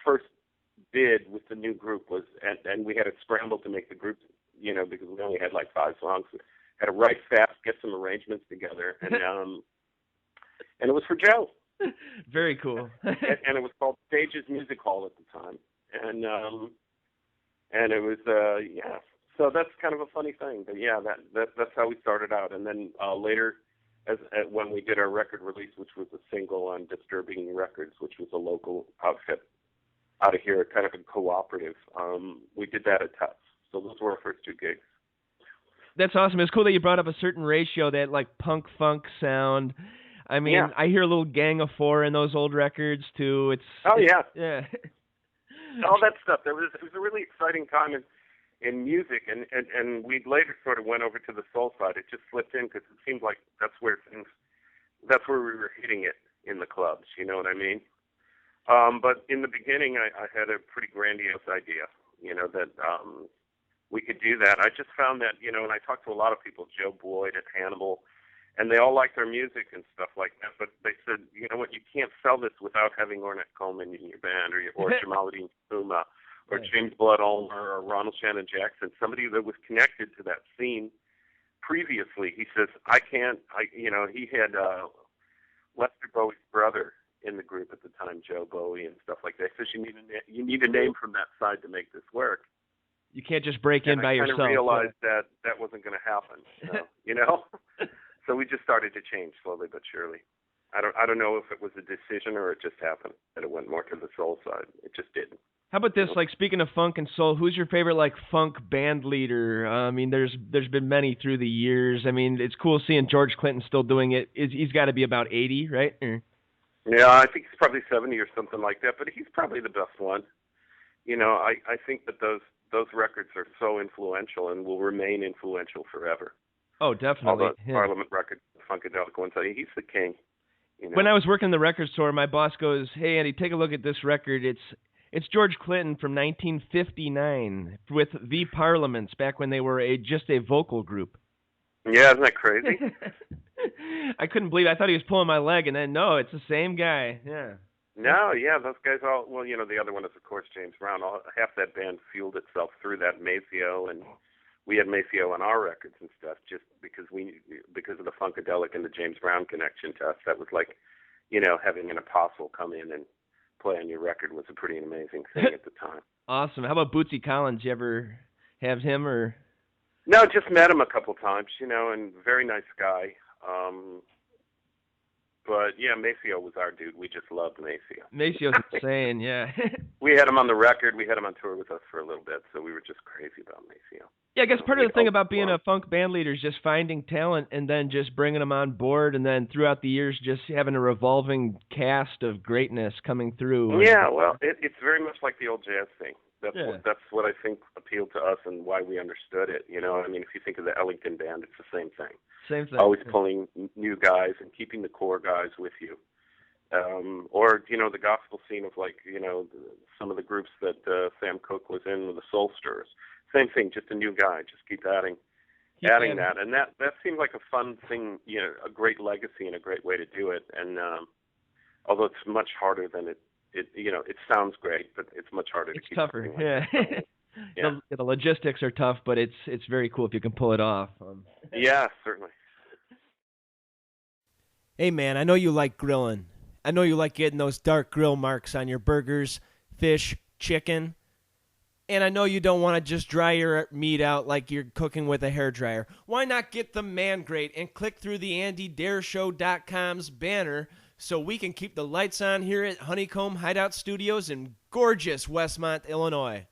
first bid with the new group was, and we had to scramble to make the group, you know, because we only had like 5 songs. Had to write fast, get some arrangements together, and it was for Joe. Very cool. and it was called Stages Music Hall at the time, and it was So that's kind of a funny thing, but yeah, that's how we started out, and then later, when we did our record release, which was a single on Disturbing Records, which was a local outfit out of here, kind of a cooperative. We did that at Tuts. So those were our first 2 gigs. That's awesome. It's cool that you brought up A Certain Ratio, that like punk funk sound. I mean, I hear a little Gang of 4 in those old records too. Yeah. All that stuff. It was a really exciting time in music, and we later sort of went over to the soul side. It just slipped in because it seemed like that's where we were hitting it in the clubs. You know what I mean? But in the beginning, I had a pretty grandiose idea. You know that. We could do that. I just found that, you know, and I talked to a lot of people, Joe Boyd at Hannibal, and they all liked our music and stuff like that, but they said, you know what, you can't sell this without having Ornette Coleman in your band or Jamaluddin Puma or Right. James Blood Ulmer or Ronald Shannon Jackson, somebody that was connected to that scene previously. He says, he had Lester Bowie's brother in the group at the time, Joe Bowie and stuff like that. He says, you need a name from that side to make this work. You can't just break in And by I kind yourself. of realized that wasn't going to happen, you know? So we just started to change slowly but surely. I don't know if it was a decision or it just happened that it went more to the soul side. It just didn't. How about this? Like, speaking of funk and soul, who's your favorite like funk band leader? I mean, there's been many through the years. I mean, it's cool seeing George Clinton still doing it. He's got to be about 80, right? Yeah, I think he's probably 70 or something like that. But he's probably the best one. You know, I think that those records are so influential and will remain influential forever. Oh, definitely. All the Yeah. Parliament records, Funkadelic ones. He's the king. You know? When I was working the record store, my boss goes, "Hey, Andy, take a look at this record. It's George Clinton from 1959 with the Parliaments back when they were just a vocal group." Yeah, isn't that crazy? I couldn't believe it. I thought he was pulling my leg, and then no, it's the same guy. Yeah. No, yeah, those guys all. Well, you know, the other one is of course James Brown. Half that band fueled itself through that Maceo, and we had Maceo on our records and stuff just because of the Funkadelic and the James Brown connection to us. That was like, you know, having an apostle come in and play on your record was a pretty amazing thing at the time. Awesome. How about Bootsy Collins? You ever have him or? No, just met him a couple times, you know, and very nice guy. But yeah, Maceo was our dude. We just loved Maceo. Maceo's insane, yeah. We had him on the record. We had him on tour with us for a little bit, so we were just crazy about Maceo. Yeah, I guess part of the thing about being fun. a funk band leader is just finding talent and then just bringing them on board, and then throughout the years just having a revolving cast of greatness coming through. Yeah, well, it's very much like the old jazz thing. That's what I think appealed to us and why we understood it. You know, I mean, if you think of the Ellington Band, it's the same thing. Same thing. Always pulling new guys and keeping the core guys with you. Or, you know, the gospel scene of like, you know, some of the groups that Sam Cooke was in with the Soul Stirrers. Same thing, just a new guy. Just keep adding that. And that seemed like a fun thing, you know, a great legacy and a great way to do it. And although it's much harder than it you know, it sounds great, but it's much harder to keep. It's tougher, like yeah. Yeah. The logistics are tough, but it's very cool if you can pull it off. Yeah, certainly. Hey, man, I know you like grilling. I know you like getting those dark grill marks on your burgers, fish, chicken. And I know you don't want to just dry your meat out like you're cooking with a hairdryer. Why not get the Man Grate and click through the AndyDareShow.com's banner so we can keep the lights on here at Honeycomb Hideout Studios in gorgeous Westmont, Illinois.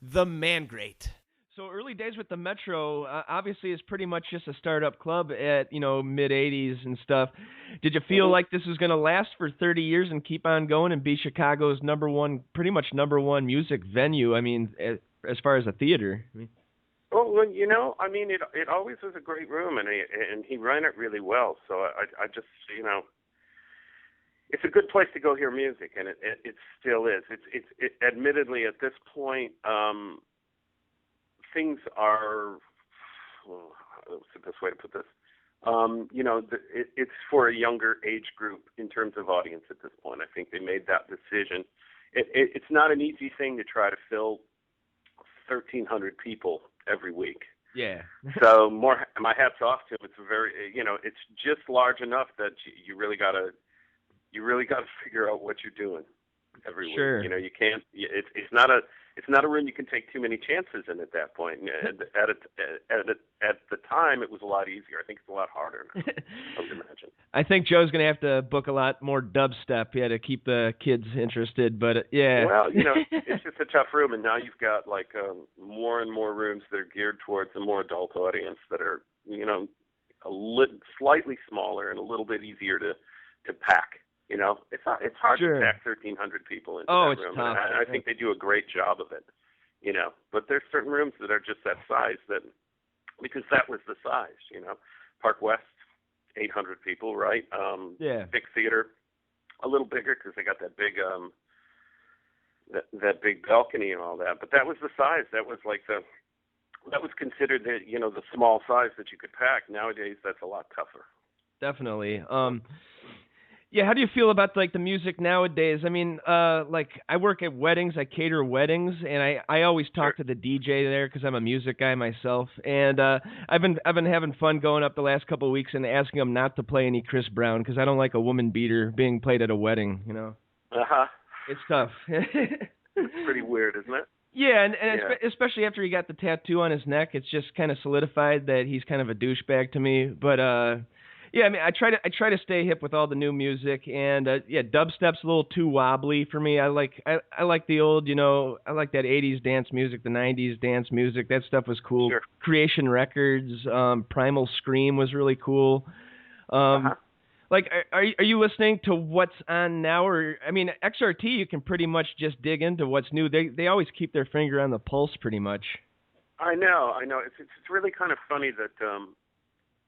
The Man Grate. So early days with the Metro, obviously, is pretty much just a startup club at, you know, mid-'80s and stuff. Did you feel like this was going to last for 30 years and keep on going and be Chicago's pretty much number one music venue? I mean, as far as a theater. Well, you know, I mean, it always was a great room, and he ran it really well. So I just, you know, it's a good place to go hear music, and it still is. It's admittedly at this point. Things are, well, what's the best way to put this? You know, it's for a younger age group in terms of audience at this point. I think they made that decision. It's not an easy thing to try to fill 1,300 people every week. Yeah. So my hat's off to him. It's you know, it's just large enough that you really got to figure out what you're doing every week. Sure. You know, you can't. It's not a room you can take too many chances in at that point. At the time, it was a lot easier. I think it's a lot harder now, I would imagine. I think Joe's going to have to book a lot more dubstep, to keep the kids interested. But yeah. Well, you know, it's just a tough room, and now you've got like more and more rooms that are geared towards a more adult audience that are, you know, slightly smaller and a little bit easier to pack. You know, it's hard Sure. to pack 1,300 people into that room. It's tough. And I think they do a great job of it. You know, but there's certain rooms that are just that size because that was the size. You know, Park West, 800 people, right? Yeah. Big theater, a little bigger because they got that big that big balcony and all that. But that was the size. That was like that was considered the small size that you could pack. Nowadays, that's a lot tougher. Definitely. Yeah, how do you feel about like the music nowadays? I mean, like I work at weddings, I cater weddings, and I always Sure. talk to the DJ there because I'm a music guy myself, and I've been having fun going up the last couple of weeks and asking them not to play any Chris Brown because I don't like a woman beater being played at a wedding. You know, Uh-huh. it's tough. It's pretty weird, isn't it? Yeah, and Yeah. especially after he got the tattoo on his neck, it's just kind of solidified that he's kind of a douchebag to me. But yeah, I mean, I try to stay hip with all the new music, and yeah, dubstep's a little too wobbly for me. I like the old, I like that '80s dance music, the '90s dance music. That stuff was cool. Sure. Creation Records, Primal Scream was really cool. Uh-huh. Like, are you listening to what's on now, or I mean, XRT you can pretty much just dig into what's new. They always keep their finger on the pulse, pretty much. I know. It's really kind of funny that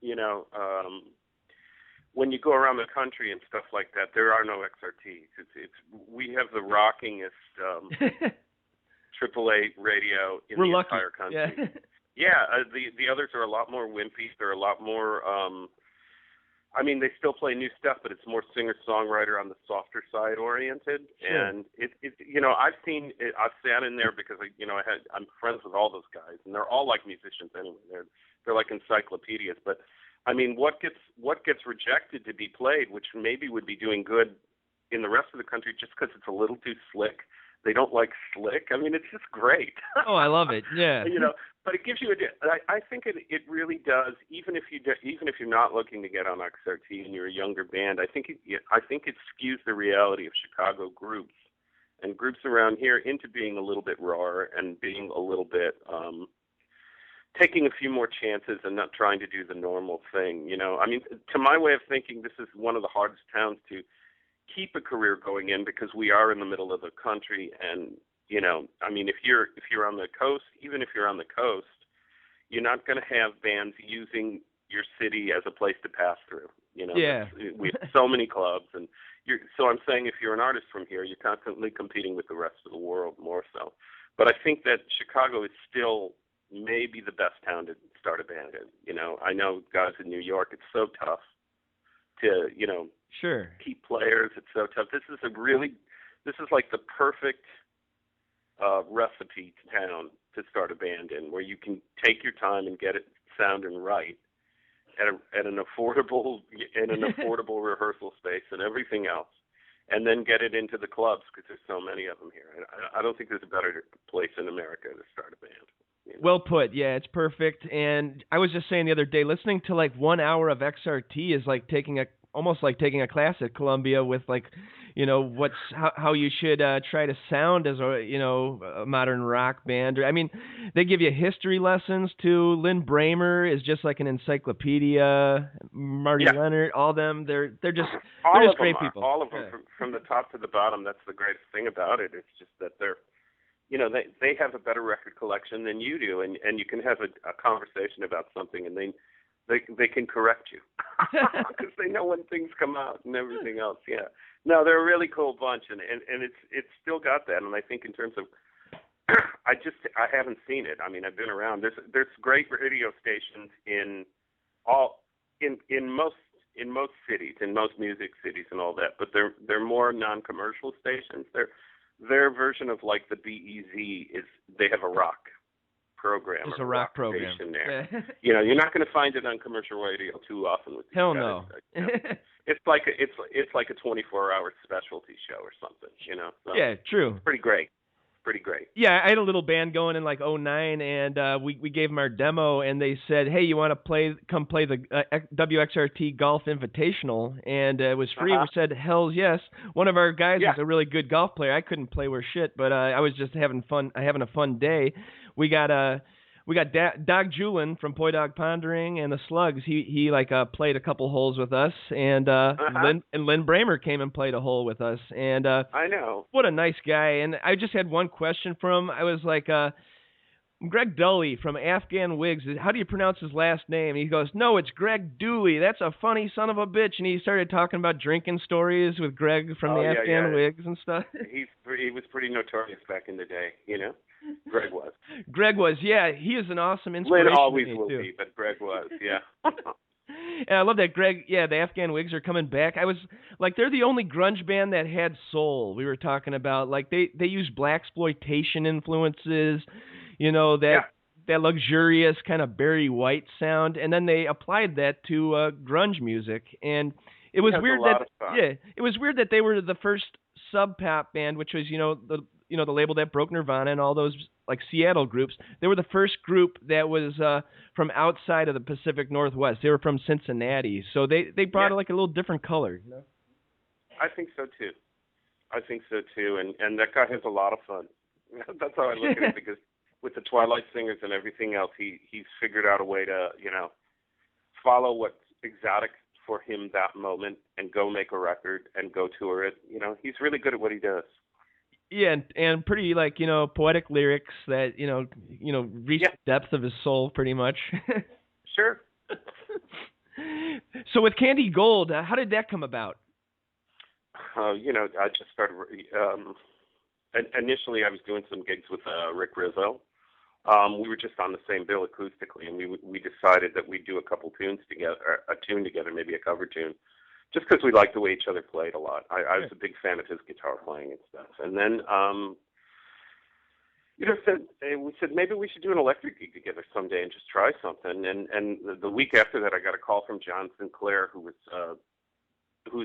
you know, when you go around the country and stuff like that, there are no XRTs. It's we have the rockingest AAA radio in We're the lucky. entire country. Yeah. Yeah, the others are a lot more wimpy. They're a lot more. I mean, they still play new stuff, but it's more singer-songwriter on the softer side oriented. Sure. And I've sat in there because I'm friends with all those guys, and they're all like musicians anyway. They're like encyclopedias. But I mean, what gets rejected to be played, which maybe would be doing good in the rest of the country, just because it's a little too slick. They don't like slick. I mean, it's just great. Oh, I love it. Yeah. But it gives you I think it really does. Even if you're not looking to get on XRT and you're a younger band, I think it skews the reality of Chicago groups and groups around here into being a little bit rawer and being a little bit taking a few more chances and not trying to do the normal thing. I mean, to my way of thinking, this is one of the hardest towns to keep a career going in because we are in the middle of the country. And I mean, if you're on the coast, even if you're on the coast, you're not going to have bands using your city as a place to pass through. Yeah. We have so many clubs, and so I'm saying if you're an artist from here, you're constantly competing with the rest of the world more so. But I think that Chicago is still maybe the best town to start a band in. I know guys in New York, it's so tough to Sure. keep players. It's so tough. This is like the perfect recipe town to start a band in, where you can take your time and get it sounding right at an affordable rehearsal space and everything else, and then get it into the clubs because there's so many of them here. I don't think there's a better place in America to start a band. Well put. Yeah, it's perfect. And I was just saying the other day, listening to like 1 hour of XRT is like almost like taking a class at Columbia with like, how you should try to sound as a modern rock band. I mean, they give you history lessons too. Lynn Bramer is just like an encyclopedia. Marty Leonard, all them. They're just great people. All of them, from the top to the bottom. That's the greatest thing about it. It's just that they're, they have a better record collection than you do, and you can have a conversation about something, and they can correct you because they know when things come out and everything else. Yeah. No, they're a really cool bunch, and it's still got that. And I think in terms of, I haven't seen it. I mean, I've been around. There's great radio stations in most cities, in most music cities and all that, but they're more non-commercial stations. Their version of like the BEZ is they have a rock program. It's a rock program there. You're not going to find it on commercial radio too often with these Hell guys. no. It's like a 24-hour specialty show or something. So yeah, true. Pretty great. Yeah, I had a little band going in like '09, and we gave them our demo, and they said, "Hey, you want to come play the WXRT Golf Invitational?" And it was free. We said, "Hell yes!" One of our guys was a really good golf player. I couldn't play worth shit, but I was just having a fun day. We got Doug Julin from Poi Dog Pondering and the Slugs. He played a couple holes with us, and Lynn Bramer came and played a hole with us. And I know, what a nice guy. And I just had one question for him. I was like, Greg Dully from Afghan Wigs. How do you pronounce his last name? He goes, "No, it's Greg Dooley. That's a funny son of a bitch." And he started talking about drinking stories with Greg from the Afghan Wigs and stuff. He was pretty notorious back in the day, Greg was. Yeah. He is an awesome inspiration. Lynn always to me will too. be, but Greg was, yeah. And I love that Greg, the Afghan Wigs are coming back. I was like, they're the only grunge band that had soul. We were talking about, like, they use blaxploitation influences, that luxurious kind of Barry White sound, and then they applied that to grunge music. And it was weird it was weird that they were the first sub pop band, which was the label that broke Nirvana and all those like Seattle groups. They were the first group that was from outside of the Pacific Northwest. They were from Cincinnati, so they brought like a little different color. I think so too. And that guy has a lot of fun. That's how I look at it, because with the Twilight Singers and everything else, he's figured out a way to follow what's exotic for him that moment and go make a record and go tour it. He's really good at what he does. Yeah, and pretty like poetic lyrics that reach the depth of his soul, pretty much. Sure. So with Candy Gold, how did that come about? I just started. Initially, I was doing some gigs with Rick Rizzo. We were just on the same bill acoustically, and we decided that we'd do a couple tunes together, a tune together, maybe a cover tune, just because we liked the way each other played a lot. I was a big fan of his guitar playing and stuff. And then, we said maybe we should do an electric gig together someday and just try something. And the week after that, I got a call from John Sinclair, who's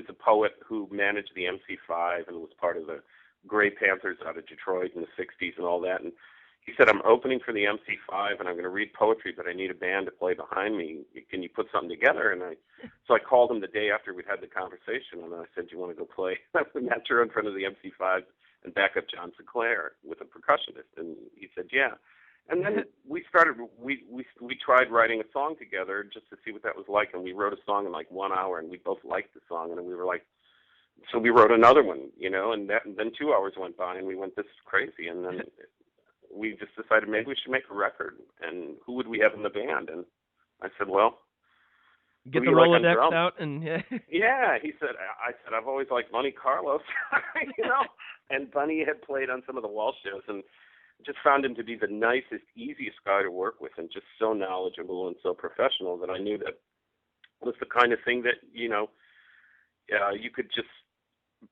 a poet who managed the MC5 and was part of the Grey Panthers out of Detroit in the 60s and all that. And he said, I'm opening for the MC5 and I'm going to read poetry, but I need a band to play behind me. Can you put something together? So I called him the day after we'd had the conversation, and I said, do you want to go play the Metro in front of the MC5 and back up John Sinclair with a percussionist? And he said, yeah. And then we tried writing a song together just to see what that was like, and we wrote a song in like 1 hour, and we both liked the song, and we were like, so we wrote another one, and then 2 hours went by, and we went, this is crazy, and then we just decided maybe we should make a record, and who would we have in the band? And I said, well, get the Rolodex out, and yeah. He said, I said, I've always liked Bunny Carlos, and Bunny had played on some of the Walsh shows, and just found him to be the nicest, easiest guy to work with, and just so knowledgeable and so professional that I knew that was the kind of thing that you could just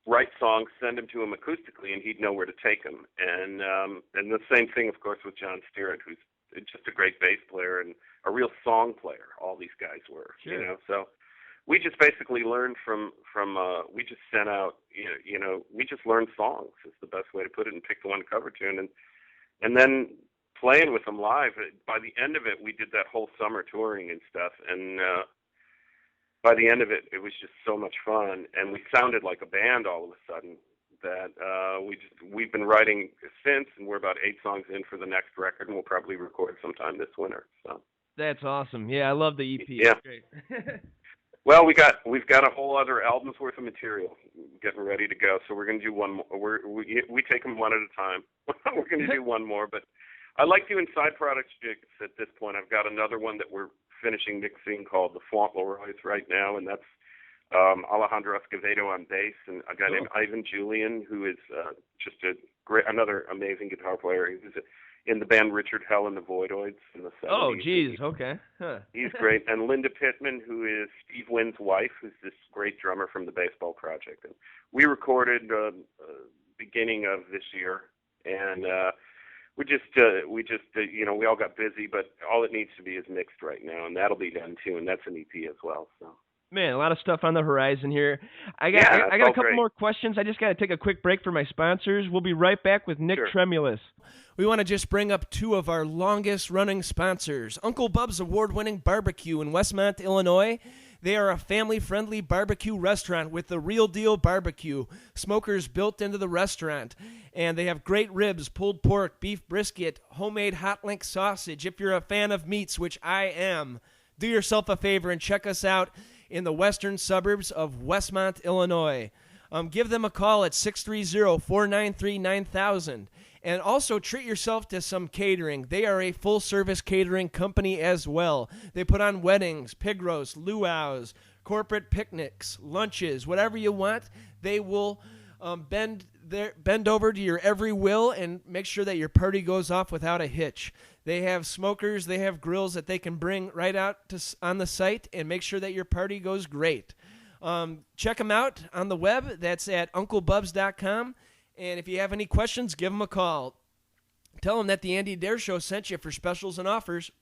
write songs, send them to him acoustically, and he'd know where to take them. And the same thing, of course, with John Stewart, who's just a great bass player and a real song player. All these guys were, So we just basically learned we just sent out, we just learned songs is the best way to put it, and picked one cover tune, and then playing with them live. By the end of it, we did that whole summer touring and stuff, and by the end of it, it was just so much fun, and we sounded like a band all of a sudden that we've been writing since, and we're about 8 songs in for the next record, and we'll probably record sometime this winter. So that's awesome. Yeah, I love the EP. Yeah. Great. Well, we've got a whole other album's worth of material getting ready to go, so we're going to do one more. We take them one at a time. We're going to do one more, but I like doing side projects at this point. I've got another one that we're finishing mixing called the Fauntleroys right now, and that's Alejandro Escovedo on bass, and a guy named Ivan Julian, who is just another amazing guitar player. He was in the band Richard Hell and the Voidoids in the 70s. Oh, geez, okay. Huh. He's great. And Linda Pittman, who is Steve Wynn's wife, who's this great drummer from the Baseball Project. And we recorded beginning of this year, and we all got busy, but all it needs to be is mixed right now, and that'll be done too, and that's an EP as well. So. Man, a lot of stuff on the horizon here. I got a couple more questions. I just got to take a quick break for my sponsors. We'll be right back with Nick Tremulis. We want to just bring up 2 of our longest-running sponsors. Uncle Bub's award-winning barbecue in Westmont, Illinois. They are a family-friendly barbecue restaurant with the real deal barbecue. Smokers built into the restaurant. And they have great ribs, pulled pork, beef brisket, homemade hot link sausage. If you're a fan of meats, which I am, do yourself a favor and check us out in the western suburbs of Westmont, Illinois. Give them a call at 630-493-9000. And also treat yourself to some catering. They are a full-service catering company as well. They put on weddings, pig roasts, luau's, corporate picnics, lunches, whatever you want. They will bend over to your every will and make sure that your party goes off without a hitch. They have smokers, they have grills that they can bring right out on the site and make sure that your party goes great. Check them out on the web. That's at UncleBubs.com. And if you have any questions, give them a call. Tell them that the Andy Dare Show sent you for specials and offers.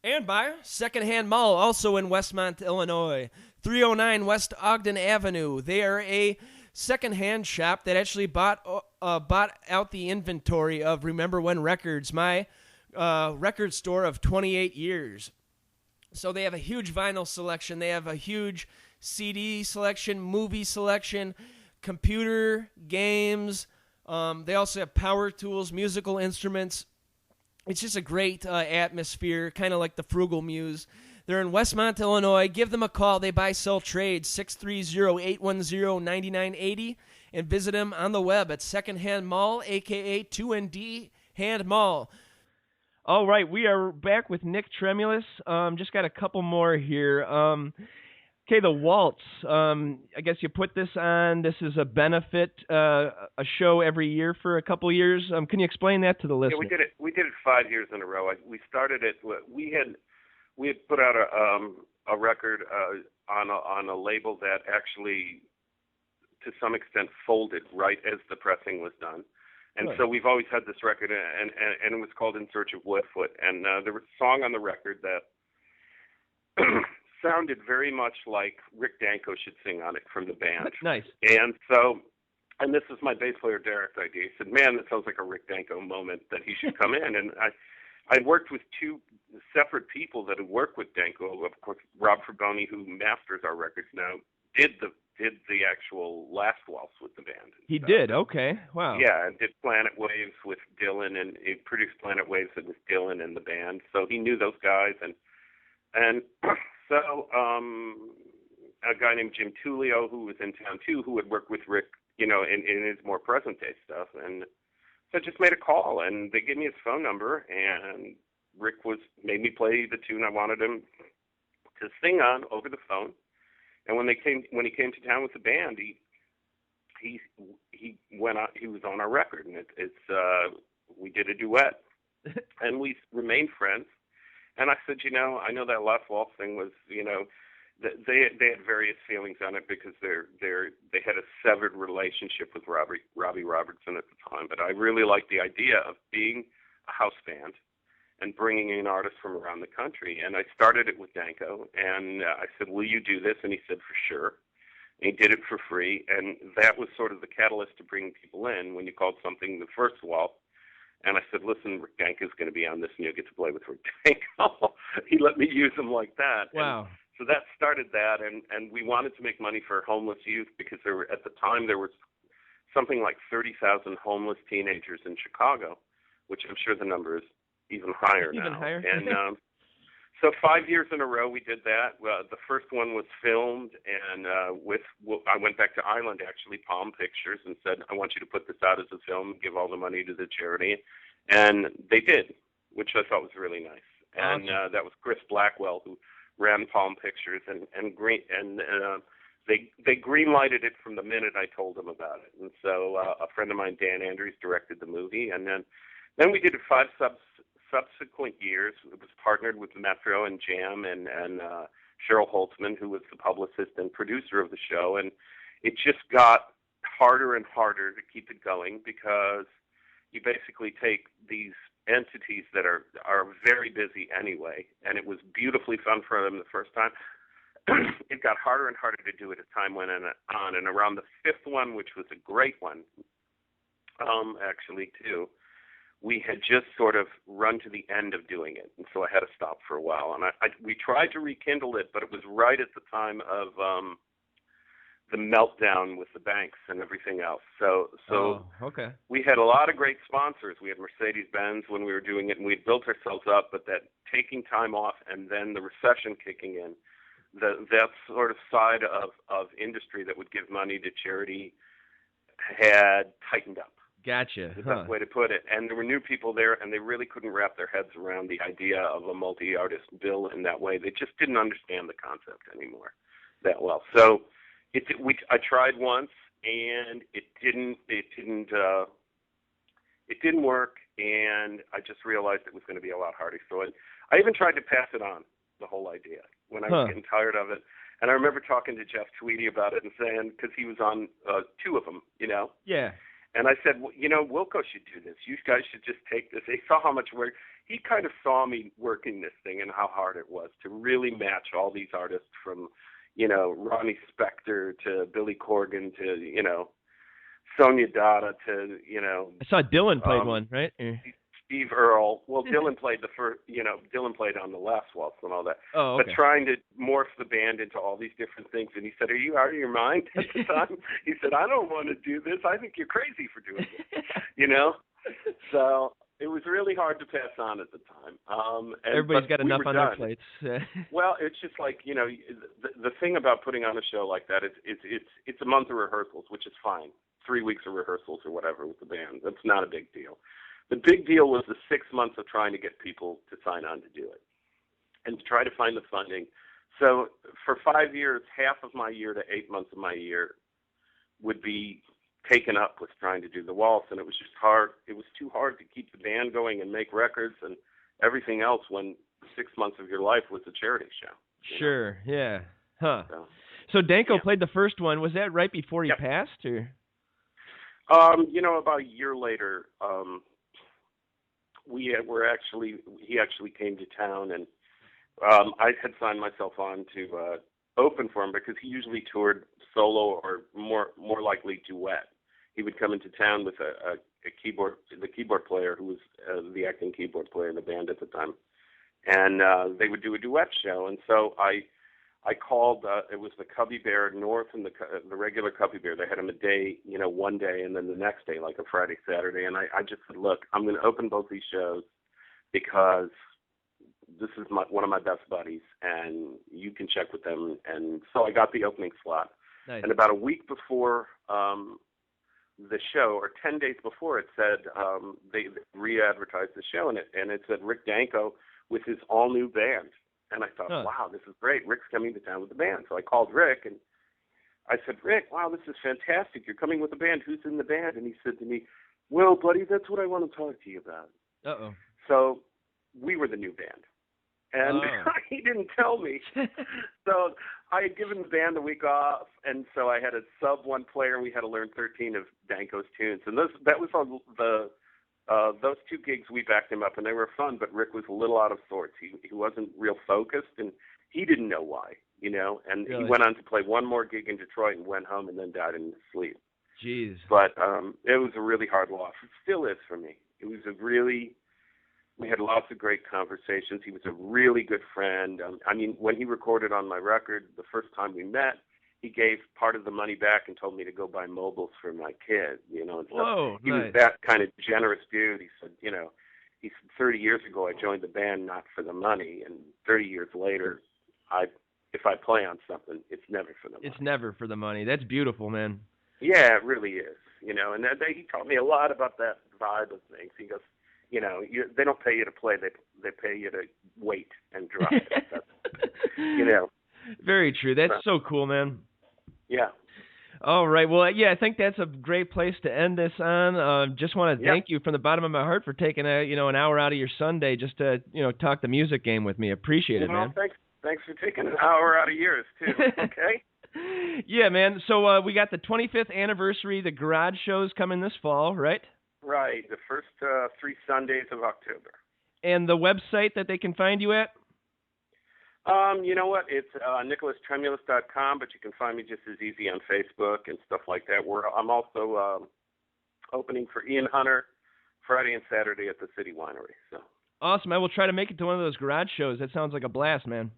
And by Secondhand Mall, also in Westmont, Illinois, 309 West Ogden Avenue. They are a secondhand shop that actually bought out the inventory of Remember When Records, my record store of 28 years. So they have a huge vinyl selection. They have a huge CD selection, movie selection, computer, games. They also have power tools, musical instruments. It's just a great atmosphere, kind of like the Frugal Muse. They're in Westmont, Illinois. Give them a call. They buy, sell, trade, 630-810-9980. And visit them on the web at Secondhand Mall, a.k.a. 2ND Hand Mall. All right, we are back with Nick Tremulis. Just got a couple more here. Okay, the Waltz. I guess you put this on. This is a benefit, a show every year for a couple years. Can you explain that to the listener? Yeah, we did it 5 years in a row. We started it. We had put out a record on a label that actually, to some extent, folded right as the pressing was done. And so we've always had this record, and it was called In Search of Woodfoot. And there was a song on the record that sounded very much like Rick Danko should sing on it from the band. Nice. And this is my bass player Derek's idea. He said, "Man, that sounds like a Rick Danko moment that he should come in." And I worked with two separate people that had worked with Danko. Of course, Rob Fraboni, who masters our records now, did the actual last waltz with the band. He did? Okay. Wow. Yeah, and did Planet Waves with Dylan, and he produced Planet Waves with Dylan and the band. So he knew those guys, and so a guy named Jim Tullio, who was in town too, who had worked with Rick, in his more present day stuff, and so I just made a call, and they gave me his phone number, and Rick made me play the tune I wanted him to sing on over the phone. And when he came to town with the band, he went on. He was on our record, and we did a duet, and we remained friends. And I said, I know that last waltz thing was, they had various feelings on it because they had a severed relationship with Robbie Robertson at the time. But I really liked the idea of being a house band and bringing in artists from around the country. And I started it with Danko, and I said, "Will you do this?" And he said, "For sure." And he did it for free, and that was sort of the catalyst to bring people in when you called something the first waltz. And I said, "Listen, Rick Danko's going to be on this, and you'll get to play with Rick Danko." He let me use him like that. Wow. And so that started that, and we wanted to make money for homeless youth because at the time there was something like 30,000 homeless teenagers in Chicago, which I'm sure the number is even higher now. Even higher. And so 5 years in a row we did that. The first one was filmed, and I went back to Ireland, actually, Palm Pictures, and said, "I want you to put this out as a film, give all the money to the charity." And they did, which I thought was really nice. And awesome. that was Chris Blackwell, who ran Palm Pictures, and they green-lighted it from the minute I told them about it. And so a friend of mine, Dan Andrews, directed the movie, and then we did it 5 subsequent years. It was partnered with Metro and Jam and Cheryl Holtzman, who was the publicist and producer of the show, and it just got harder and harder to keep it going because you basically take these entities that are very busy anyway, and it was beautifully fun for them the first time. It got harder and harder to do it as time went on, and around the 5th one, which was a great one, actually too, we had just sort of run to the end of doing it, and so I had to stop for a while. And we tried to rekindle it, but it was right at the time of the meltdown with the banks and everything else. So okay. We had a lot of great sponsors. We had Mercedes-Benz when we were doing it, and we had built ourselves up, but that taking time off and then the recession kicking in, that sort of side of industry that would give money to charity had tightened up. Gotcha. The best way to put it. And there were new people there, and they really couldn't wrap their heads around the idea of a multi-artist bill in that way. They just didn't understand the concept anymore that well. So I tried once, and it didn't work. and I just realized it was going to be a lot harder. So I even tried to pass it on, the whole idea, when I was getting tired of it. And I remember talking to Jeff Tweedy about it and saying, because he was on 2 of them, you know. Yeah. And I said, well, you know, Wilco should do this. You guys should just take this. He saw how much work. He kind of saw me working this thing and how hard it was to really match all these artists from, you know, Ronnie Spector to Billy Corgan to, you know, Sonia Dada to, you know. I saw Dylan played one, right? Steve Earle. Well, Dylan played Dylan played on the last waltz and all that. Oh, okay. But trying to morph the band into all these different things. And he said, are you out of your mind at the time? He said, I don't want to do this. I think you're crazy for doing this, you know? So it was really hard to pass on at the time. Everybody's got enough on their plates. Well, it's just like, you know, the thing about putting on a show like that is it's a month of rehearsals, which is fine. 3 weeks of rehearsals or whatever with the band. That's not a big deal. The big deal was the 6 months of trying to get people to sign on to do it and to try to find the funding. So for 5 years, half of my year to 8 months of my year would be taken up with trying to do the waltz, and it was just hard. It was too hard to keep the band going and make records and everything else when 6 months of your life was a charity show. Sure, yeah. Huh. So Danko played the first one. Was that right before he passed, or? You know, about a year later, he actually came to town, and I had signed myself on to open for him because he usually toured solo or more likely duet. He would come into town with the keyboard player who was the acting keyboard player in the band at the time, and they would do a duet show. And so I called. It was the Cubby Bear North and the regular Cubby Bear. They had him a day, you know, one day, and then the next day, like a Friday, Saturday. And I just said, look, I'm going to open both these shows because this is one of my best buddies, and you can check with them. And so I got the opening slot. Nice. And about a week before the show, or 10 days before, it said they re-advertised the show, and it said Rick Danko with his all-new band. And I thought, wow, this is great. Rick's coming to town with the band. So I called Rick, and I said, Rick, wow, this is fantastic. You're coming with the band. Who's in the band? And he said to me, well, buddy, that's what I want to talk to you about. Uh-oh. So we were the new band. And he didn't tell me. So I had given the band a week off, and so I had a sub-1 player, and we had to learn 13 of Danko's tunes. And that was on those 2 gigs. We backed him up, and they were fun, but Rick was a little out of sorts. He wasn't real focused, and he didn't know why, you know. And really? He went on to play one more gig in Detroit and went home and then died in his sleep. Jeez. But it was a really hard loss. It still is for me. It was we had lots of great conversations. He was a really good friend. I mean, when he recorded on my record, the first time we met, he gave part of the money back and told me to go buy mobiles for my kid, you know. And Whoa, he was that kind of generous dude. He said, you know, 30 years ago I joined the band not for the money, and 30 years later, if I play on something, it's never for the money. It's never for the money. That's beautiful, man. Yeah, it really is, you know. And he taught me a lot about that vibe of things. He goes, you know, they don't pay you to play; they pay you to wait and drive. You know. Very true. That's so cool, man. Yeah. All right. Well, yeah, I think that's a great place to end this on. Just want to thank you from the bottom of my heart for taking an hour out of your Sunday just to talk the music game with me. Appreciate it, man. Thanks for taking an hour out of yours too. Okay. Yeah, man. So we got the 25th anniversary. The garage shows coming this fall, right? Right. The first 3 Sundays of October. And the website that they can find you at? You know what? It's NicholasTremulis.com, but you can find me just as easy on Facebook and stuff like that. I'm also opening for Ian Hunter Friday and Saturday at the City Winery. So awesome! I will try to make it to one of those garage shows. That sounds like a blast, man.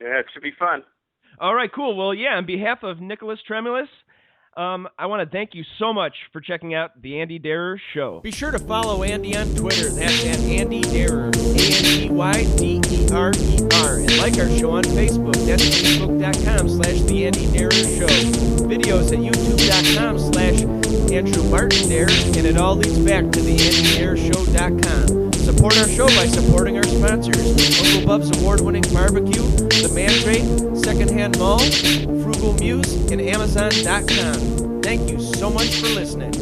Yeah, it should be fun. All right, cool. Well, yeah, on behalf of Nicholas Tremulis, I want to thank you so much for checking out the Andy Darer Show. Be sure to follow Andy on Twitter. That's at Andy Darer, ANDYDERER. And like our show on Facebook. That's Facebook.com/The Andy Darer Show. Videos at YouTube.com/Andrew Martin Dare. And it all leads back to the AndyDarershow.com. Support our show by supporting our sponsors: Uncle Bub's award-winning barbecue, The Man Crate, Secondhand Mall, Frugal Muse, and Amazon.com. Thank you so much for listening.